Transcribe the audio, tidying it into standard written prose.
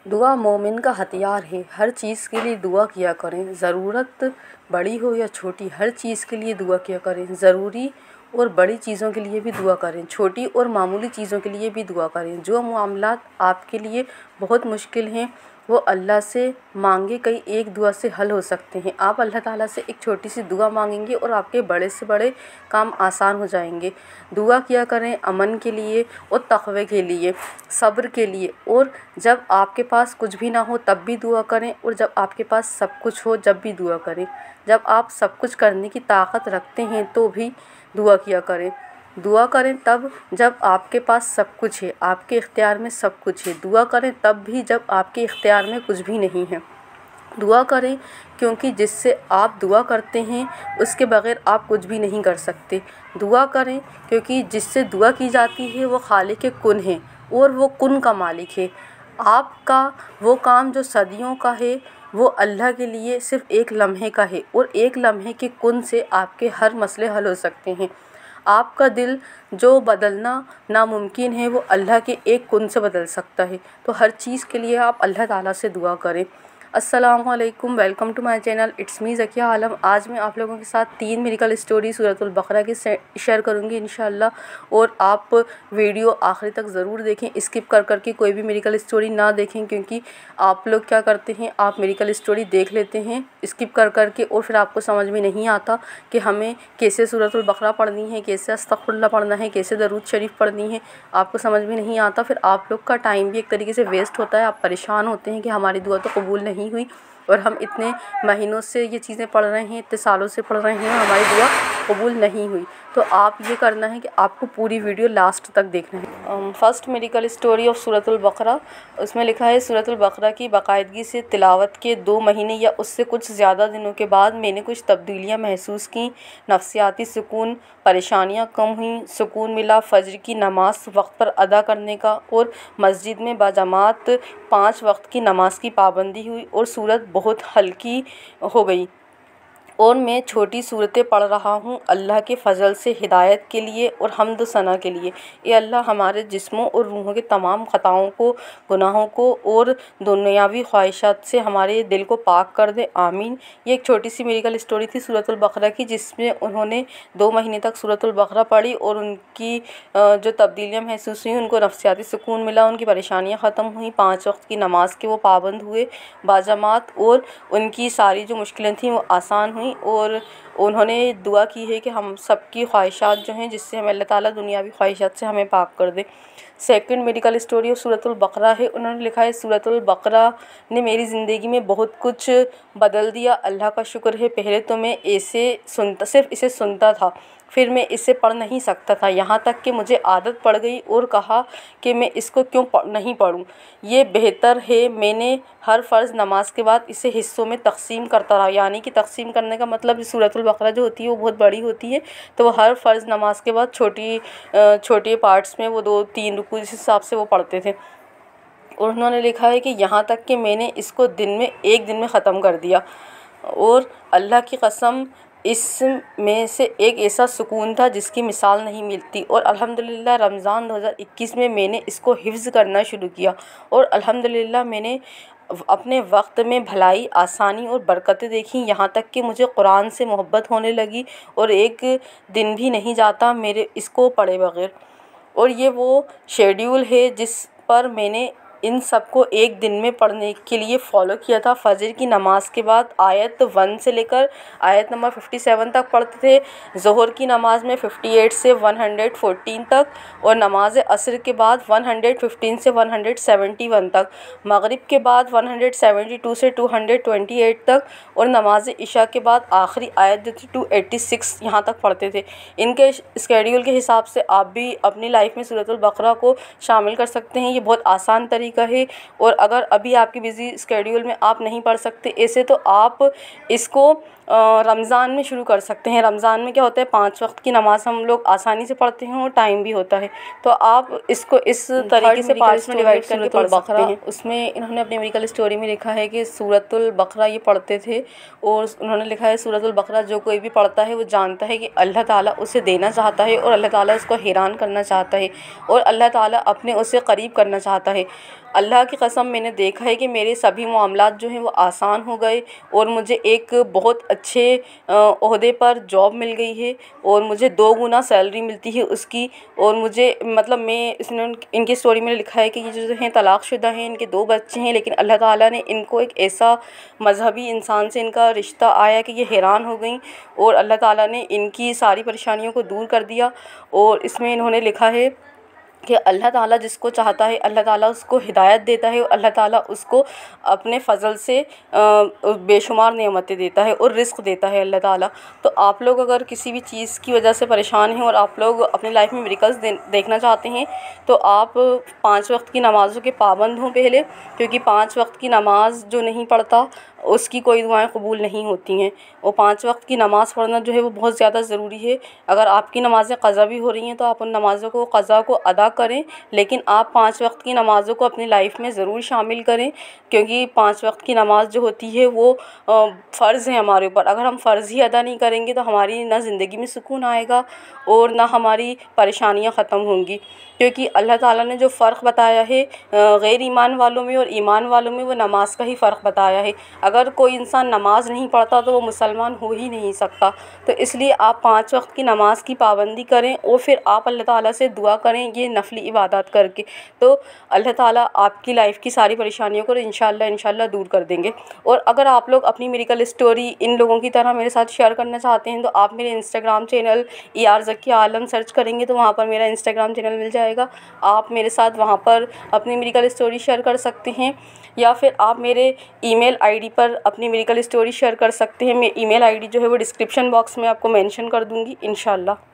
दुआ मोमिन का हथियार है। हर चीज़ के लिए दुआ किया करें, ज़रूरत बड़ी हो या छोटी, हर चीज़ के लिए दुआ किया करें। ज़रूरी और बड़ी चीज़ों के लिए भी दुआ करें, छोटी और मामूली चीज़ों के लिए भी दुआ करें। जो मामलात आपके लिए बहुत मुश्किल हैं वो अल्लाह से मांगे, कई एक दुआ से हल हो सकते हैं। आप अल्लाह ताला से एक छोटी सी दुआ मांगेंगे और आपके बड़े से बड़े काम आसान हो जाएंगे। दुआ किया करें अमन के लिए और तक़वे के लिए, सब्र के लिए। और जब आपके पास कुछ भी ना हो तब भी दुआ करें, और जब आपके पास सब कुछ हो जब भी दुआ करें। जब आप सब कुछ करने की ताकत रखते हैं तो भी दुआ किया करें। दुआ करें तब जब आपके पास सब कुछ है, आपके इख्तियार में सब कुछ है। दुआ करें तब भी जब आपके इख्तियार में कुछ भी नहीं है। दुआ करें क्योंकि जिससे आप दुआ करते हैं उसके बग़ैर आप कुछ भी नहीं कर सकते। दुआ करें क्योंकि जिससे दुआ की जाती है वो खालिक कुन है और वो कुन का मालिक है। आपका वो काम जो सदियों का है वो अल्लाह के लिए सिर्फ़ एक लम्हे का है, और एक लम्हे के कुन से आपके हर मसले हल हो सकते हैं। आपका दिल जो बदलना नामुमकिन है वो अल्लाह के एक कुन से बदल सकता है। तो हर चीज़ के लिए आप अल्लाह ताला से दुआ करें। अस्सलामुअलैकुम, welcome to my channel, it's me Zakia Alam. आज मैं आप लोगों के साथ 3 मिरेकल स्टोरी सूरतुल बकरा की शेयर करूंगी इंशाल्लाह, और आप वीडियो आखिरी तक ज़रूर देखें, स्किप कर के कोई भी मिरेकल स्टोरी ना देखें, क्योंकि आप लोग क्या करते हैं, आप मिरेकल स्टोरी देख लेते हैं स्किप कर के, और फिर आपको समझ में नहीं आता कि हमें कैसे सूरतुल बकरा पढ़नी है, कैसे अस्तगफिरुल्लाह पढ़ना है, कैसे दरूद शरीफ पढ़नी है। आपको समझ में नहीं आता, फिर आप लोग का टाइम भी एक तरीके से वेस्ट होता है। आप परेशान होते हैं कि हमारी दुआ तो कबूल नहीं हुई, और हम इतने महीनों से ये चीज़ें पढ़ रहे हैं, इतने सालों से पढ़ रहे हैं, हमारी दुआ कबूल नहीं हुई। तो आप ये करना है कि आपको पूरी वीडियो लास्ट तक देखना है। फ़र्स्ट मिरेकल स्टोरी ऑफ सूरतुल बकरा, उसमें लिखा है, सूरतुल बकरा की बाकायदगी से तिलावत के 2 महीने या उससे कुछ ज़्यादा दिनों के बाद मैंने कुछ तब्दीलियाँ महसूस की। नफ्सियाती सुकून, परेशानियाँ कम हुई, सुकून मिला। फ़ज्र की नमाज वक्त पर अदा करने का और मस्जिद में बाजमात 5 वक्त की नमाज की पाबंदी हुई, और सूरत बहुत हल्की हो गई, और मैं छोटी सूरतें पढ़ रहा हूँ अल्लाह के फ़ज़ल से हिदायत के लिए और हम्द सना के लिए। ये अल्लाह हमारे जिस्मों और रूहों के तमाम ख़ताओं को, गुनाहों को और दुनियावी ख्वाहिशात से हमारे दिल को पाक कर दे, आमीन। ये एक छोटी सी मिरेकल स्टोरी थी सूरतुल बकरा की, जिसमें उन्होंने 2 महीने तक सूरतुल बकरा पढ़ी, और उनकी जो तब्दीलियाँ महसूस हुई, उनको नफ्सियाती सुकून मिला, उनकी परेशानियाँ ख़त्म हुई, 5 वक्त की नमाज के वो पाबंद हुए बाजमात, और उनकी सारी जो मुश्किलें थीं वो आसान हुई। और उन्होंने दुआ की है कि हम सब की ख्वाहिशात जो हैं, जिससे हमें अल्लाह ताला दुनियावी ख्वाहिशात से हमें पाक कर दे। सेकंड मिरेकल स्टोरी ऑफ सूरतुल बकरा है, उन्होंने लिखा है, सूरतुल बकरा ने मेरी ज़िंदगी में बहुत कुछ बदल दिया, अल्लाह का शुक्र है। पहले तो मैं सिर्फ़ इसे सुनता था, फिर मैं इसे पढ़ नहीं सकता था, यहाँ तक कि मुझे आदत पड़ गई और कहा कि मैं इसको क्यों नहीं पढ़ूँ, ये बेहतर है। मैंने हर फ़र्ज़ नमाज के बाद इसे हिस्सों में तक़सीम करता रहा, यानी कि तक़सीम करने का मतलब सूरतुल बकरा जो होती है वो बहुत बड़ी होती है, तो वो हर फ़र्ज़ नमाज के बाद छोटे पार्ट्स में वो 2-3 रुकू इस हिसाब से वो पढ़ते थे। और उन्होंने लिखा है कि यहाँ तक कि मैंने इसको एक दिन में ख़त्म कर दिया, और अल्लाह की कसम इसमें से एक ऐसा सुकून था जिसकी मिसाल नहीं मिलती। और अल्हम्दुलिल्लाह रमज़ान 2021 में मैंने इसको हिफ्ज़ करना शुरू किया, और अल्हम्दुलिल्लाह मैंने अपने वक्त में भलाई, आसानी और बरकतें देखी, यहाँ तक कि मुझे कुरान से मोहब्बत होने लगी, और एक दिन भी नहीं जाता मेरे इसको पढ़े बग़ैर। और ये वो शेड्यूल है जिस पर मैंने इन सब को एक दिन में पढ़ने के लिए फ़ॉलो किया था। फ़जर की नमाज के बाद आयत 1 से लेकर आयत नंबर 57 तक पढ़ते थे, ज़ोहर की नमाज में 58 से 114 तक, और नमाज असर के बाद 115 से 171 तक, मगरिब के बाद 172 से 228 तक, और नमाज इशा के बाद आखिरी आयत जो थी 286 यहाँ तक पढ़ते थे। इनके स्केड्यूल के हिसाब से आप भी अपनी लाइफ में सूरतुल बकरा को शामिल कर सकते हैं। ये बहुत आसान तरीका है, और अगर अभी आपकी बिज़ी स्केड्यूल में आप नहीं पढ़ सकते ऐसे, तो आप इसको रमज़ान में शुरू कर सकते हैं। रमज़ान में क्या होता है, 5 वक्त की नमाज़ हम लोग आसानी से पढ़ते हैं और टाइम भी होता है, तो आप इसको इस तरीके से पार्ट्स में डिवाइड करके पढ़ सकते हैं। उसमें इन्होंने अपनी मिरेकल स्टोरी में लिखा है कि सूरतुल बकरा ये पढ़ते थे, और उन्होंने लिखा है, सूरतुल बकरा जो कोई भी पढ़ता है वो जानता है कि अल्लाह ताला उसे देना चाहता है, और अल्लाह ताला उसको हैरान करना चाहता है, और अल्लाह ताला अपने उसे करीब करना चाहता है। अल्लाह की कसम मैंने देखा है कि मेरे सभी मामलात जो हैं वो आसान हो गए और मुझे एक बहुत अच्छे ओहदे पर जॉब मिल गई है और मुझे 2 गुना सैलरी मिलती है उसकी। और मुझे मतलब मैं इसने इनकी स्टोरी में लिखा है कि ये जो हैं तलाक़शुदा हैं, इनके 2 बच्चे हैं, लेकिन अल्लाह ताला ने इनको एक ऐसा मज़हबी इंसान से इनका रिश्ता आया कि ये हैरान हो गई और अल्लाह ताला ने इनकी सारी परेशानियों को दूर कर दिया। और इसमें इन्होंने लिखा है कि अल्लाह ताला जिसको चाहता है अल्लाह ताला उसको हिदायत देता है और अल्लाह ताला उसको अपने फ़ज़ल से बेशुमार नेमतें देता है और रिज़्क़ देता है अल्लाह ताला। तो आप लोग अगर किसी भी चीज़ की वजह से परेशान हैं और आप लोग अपनी लाइफ में मिरेकल्स देखना चाहते हैं तो आप 5 वक्त की नमाज़ों के पाबंद हों पहले, क्योंकि 5 वक्त की नमाज़ जो नहीं पढ़ता उसकी कोई दुआएं कबूल नहीं होती हैं। और 5 वक्त की नमाज़ पढ़ना जो है वो बहुत ज़्यादा ज़रूरी है। अगर आपकी नमाज़ें क़ज़ा भी हो रही हैं तो आप उन नमाज़ों को क़ज़ा को अदा करें, लेकिन आप 5 वक्त की नमाज़ों को अपनी लाइफ में ज़रूर शामिल करें, क्योंकि 5 वक्त की नमाज़ जो होती है वो फ़र्ज़ है हमारे ऊपर। अगर हम फ़र्ज़ ही अदा नहीं करेंगे तो हमारी ना ज़िंदगी में सुकून आएगा और ना हमारी परेशानियाँ ख़त्म होंगी। क्योंकि अल्लाह ताला ने जो फ़र्क बताया है गैर ईमान वालों में और ईमान वालों में, वो नमाज़ का ही फ़र्क बताया है। अगर कोई इंसान नमाज़ नहीं पढ़ता तो वो मुसलमान हो ही नहीं सकता। तो इसलिए आप 5 वक्त की नमाज़ की पाबंदी करें और फिर आप अल्लाह ताला से दुआ करें ये नफली इबादत करके, तो अल्लाह ताला आपकी लाइफ की सारी परेशानियों को इंशाल्लाह दूर कर देंगे। और अगर आप लोग अपनी मिरेकल स्टोरी इन लोगों की तरह मेरे साथ शेयर करना चाहते हैं तो आप मेरे इंस्टाग्राम चैनल ER ज़की आलम सर्च करेंगे तो वहाँ पर मेरा इंस्टाग्राम चैनल मिल जाएगा। आप मेरे साथ वहाँ पर अपनी मिरेकल स्टोरी शेयर कर सकते हैं, या फिर आप मेरे ईमेल आईडी पर अपनी मिरेकल स्टोरी शेयर कर सकते हैं। मैं ईमेल आईडी जो है वो डिस्क्रिप्शन बॉक्स में आपको मेंशन कर दूँगी इंशाल्लाह।